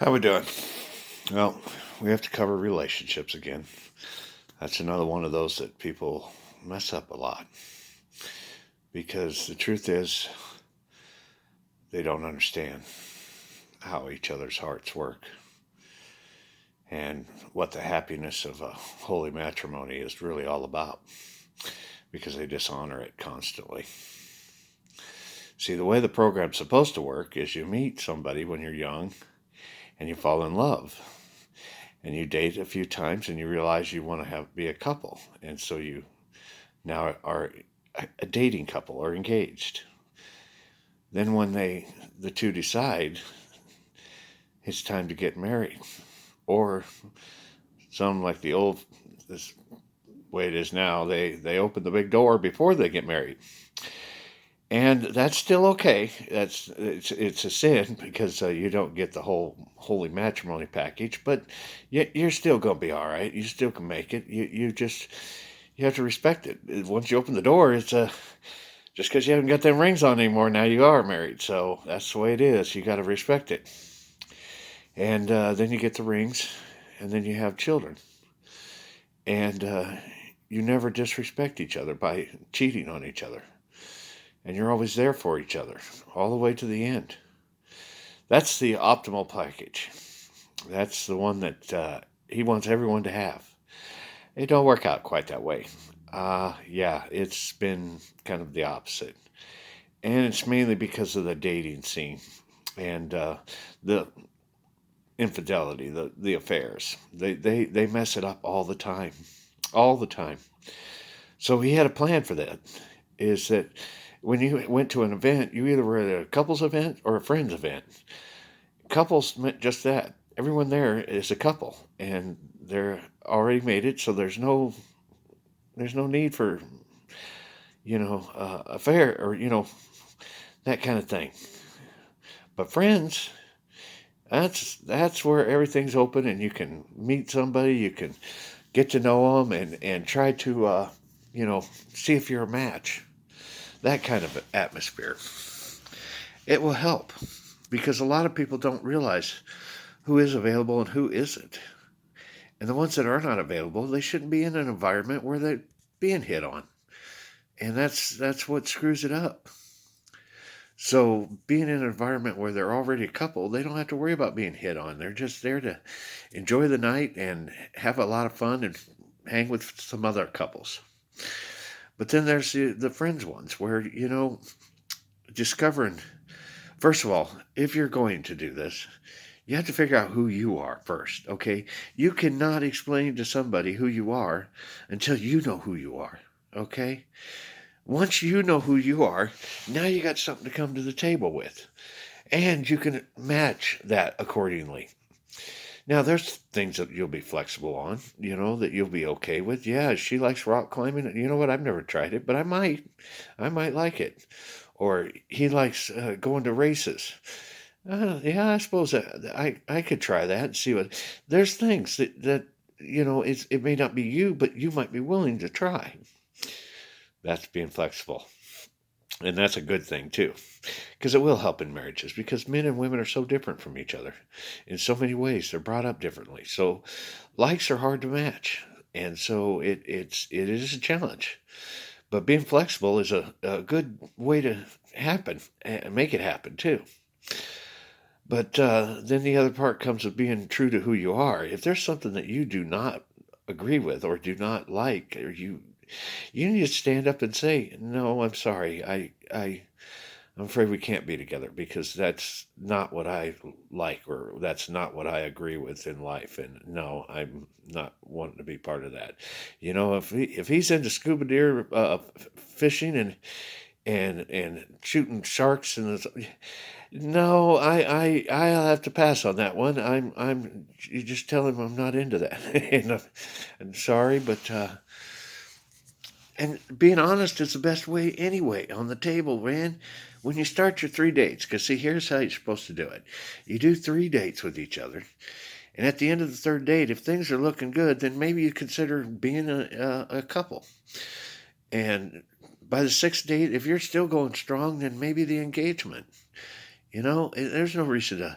How we doing? Well, we have to cover relationships again. That's another one of those that people mess up a lot because the truth is they don't understand how each other's hearts work and what the happiness of a holy matrimony is really all about because they dishonor it constantly. See, the way the program's supposed to work is you meet somebody when you're young and you fall in love and you date a few times and you realize you want to be a couple, and so you now are a dating couple or engaged. Then when the two decide it's time to get married, or some like the old this way it is now, they open the big door before they get married. And that's still okay. It's a sin because you don't get the whole holy matrimony package, but you're still gonna be all right. You still can make it. You have to respect it. Once you open the door, it's a just because you haven't got them rings on anymore. Now you are married, so that's the way it is. You got to respect it. And then you get the rings, and then you have children, and you never disrespect each other by cheating on each other, and you're always there for each other all the way to the end. That's the optimal package. That's the one that he wants everyone to have. It don't work out quite that way. Yeah, it's been kind of the opposite. And it's mainly because of the dating scene and the infidelity, the affairs. They mess it up all the time. All the time. So he had a plan for that. Is that when you went to an event, you either were at a couples event or a friends event. Couples meant just that. Everyone there is a couple and they're already made it, so there's no need for affair or that kind of thing. But friends, that's where everything's open and you can meet somebody, you can get to know them and try to see if you're a match. That kind of atmosphere. It will help because a lot of people don't realize who is available and who isn't. And the ones that are not available, they shouldn't be in an environment where they're being hit on. And that's what screws it up. So being in an environment where they're already a couple, they don't have to worry about being hit on. They're just there to enjoy the night and have a lot of fun and hang with some other couples. But then there's the friends ones where, discovering, first of all, if you're going to do this, you have to figure out who you are first, okay? You cannot explain to somebody who you are until you know who you are, okay? Once you know who you are, now you got something to come to the table with. And you can match that accordingly. Now, there's things that you'll be flexible on, that you'll be okay with. Yeah, she likes rock climbing. You know what? I've never tried it, but I might. I might like it. Or he likes going to races. Yeah, I suppose I could try that and see what. There's things that it may not be you, but you might be willing to try. That's being flexible. And that's a good thing too, because it will help in marriages because men and women are so different from each other in so many ways. They're brought up differently. So likes are hard to match. And so it is a challenge. But being flexible is a good way to happen and make it happen too. But then the other part comes of being true to who you are. If there's something that you do not agree with or do not like, or you need to stand up and say, "No, I'm sorry. I'm afraid we can't be together because that's not what I like, or that's not what I agree with in life. And no, I'm not wanting to be part of that." If he's into scuba deer fishing and shooting sharks no, I'll have to pass on that one. You just tell him I'm not into that, and I'm sorry, but. And being honest is the best way anyway on the table, man. When you start your 3 dates, because see, here's how you're supposed to do it. You do 3 dates with each other. And at the end of the third date, if things are looking good, then maybe you consider being a couple. And by the sixth date, if you're still going strong, then maybe the engagement. There's no reason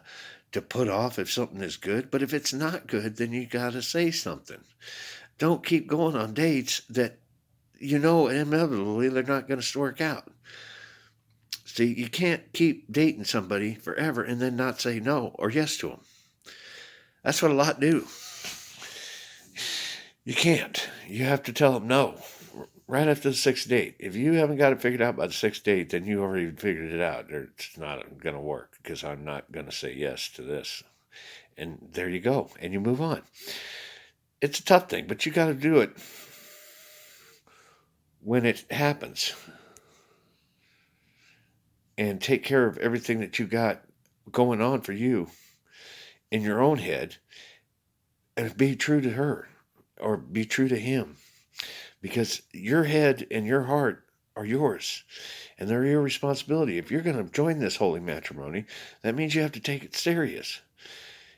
to put off if something is good. But if it's not good, then you got to say something. Don't keep going on dates that inevitably they're not going to work out. See, you can't keep dating somebody forever and then not say no or yes to them. That's what a lot do. You can't. You have to tell them no right after the sixth date. If you haven't got it figured out by the sixth date, then you already figured it out. It's not going to work because I'm not going to say yes to this. And there you go. And you move on. It's a tough thing, but you got to do it when it happens. And take care of everything that you got going on for you in your own head and be true to her or be true to him, because your head and your heart are yours and they're your responsibility. If you're going to join this holy matrimony, that means you have to take it serious.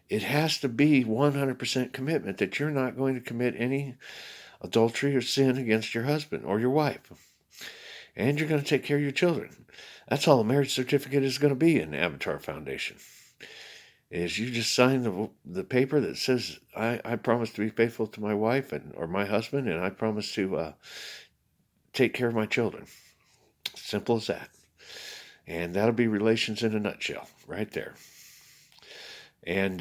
It has to be 100% commitment that you're not going to commit any adultery or sin against your husband or your wife. And you're going to take care of your children. That's all a marriage certificate is going to be in the Avatar Foundation. Is you just sign the paper that says, I promise to be faithful to my wife or my husband, and I promise to take care of my children. Simple as that. And that'll be relations in a nutshell, right there. And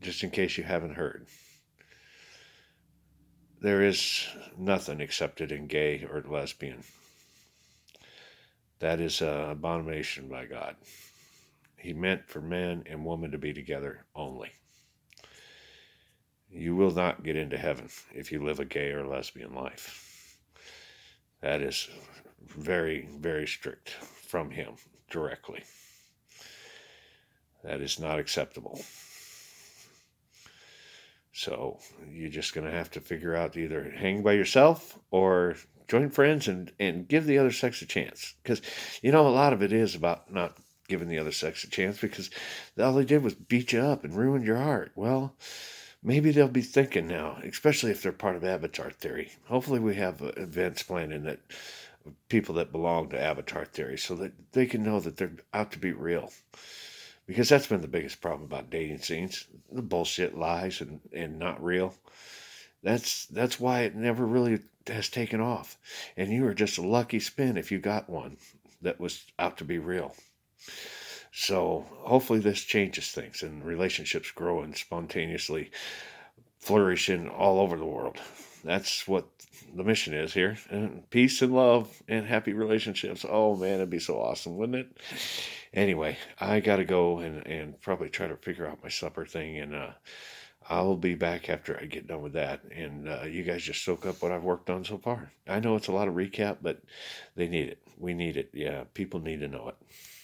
just in case you haven't heard, there is nothing accepted in gay or lesbian. That is an abomination by God. He meant for man and woman to be together only. You will not get into heaven if you live a gay or lesbian life. That is very, very strict from him directly. That is not acceptable. So you're just going to have to figure out to either hang by yourself or join friends and give the other sex a chance. Because, a lot of it is about not giving the other sex a chance because all they did was beat you up and ruin your heart. Well, maybe they'll be thinking now, especially if they're part of Avatar Theory. Hopefully we have events planning that people that belong to Avatar Theory so that they can know that they're out to be real. Because that's been the biggest problem about dating scenes. The bullshit, lies, and not real. That's why it never really has taken off. And you were just a lucky spin if you got one that was out to be real. So hopefully this changes things and relationships grow and spontaneously flourishing all over the world. That's what the mission is here. And peace and love and happy relationships. Oh man, it'd be so awesome, wouldn't it? Anyway, I got to go and probably try to figure out my supper thing. And I'll be back after I get done with that. And you guys just soak up what I've worked on so far. I know it's a lot of recap, but they need it. We need it. Yeah, people need to know it.